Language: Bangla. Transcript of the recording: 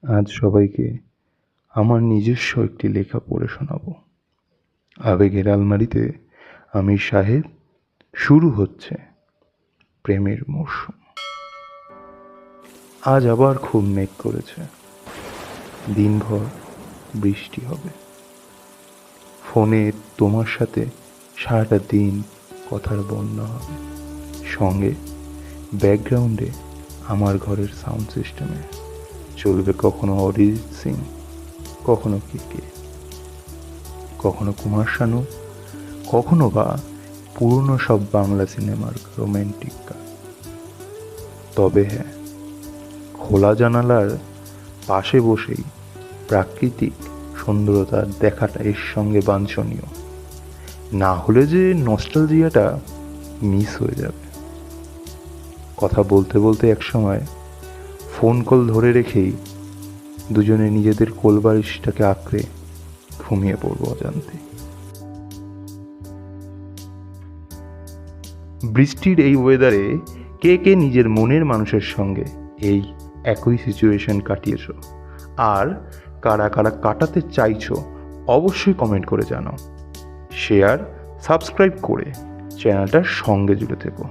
আজ সবাইকে আমার নিজস্ব একটি লেখা পড়ে শোনাব। আবেগের আলমারিতে আমির সাহেব, শুরু হচ্ছে প্রেমের মরশুম। আজ আবার খুব মেঘ করেছে, দিনভর বৃষ্টি হবে। ফোনে তোমার সাথে সারাটা দিন কথার বন্যা হবে, সঙ্গে ব্যাকগ্রাউন্ডে আমার ঘরের সাউন্ড সিস্টেমে চলবে কখনো অরিজিৎ সিং, কখনো কে, কখনো কুমার শানু, কখনো বা পুরনো সব বাংলা সিনেমার রোম্যান্টিক গান। তবে হ্যাঁ, খোলা জানালার পাশে বসেই প্রাকৃতিক সুন্দরতার দেখাটা এর সঙ্গে বাঞ্ছনীয়, না হলে যে নস্টালজিয়াটা মিস হয়ে যাবে। কথা বলতে বলতে একসময় ফোন কল ধরে রেখেই দুজনে নিজেদের কোলবালিশটাকে আঁকড়ে ঘুমিয়ে পড়বো অজান্তে। বৃষ্টির এই ওয়েদারে কে কে নিজের মনের মানুষের সঙ্গে এই একই সিচুয়েশন কাটিয়েছ, আর কারা কারা কাটাতে চাইছো অবশ্যই কমেন্ট করে জানাও। শেয়ার, সাবস্ক্রাইব করে চ্যানেলটার সঙ্গে জুড়ে থেকো।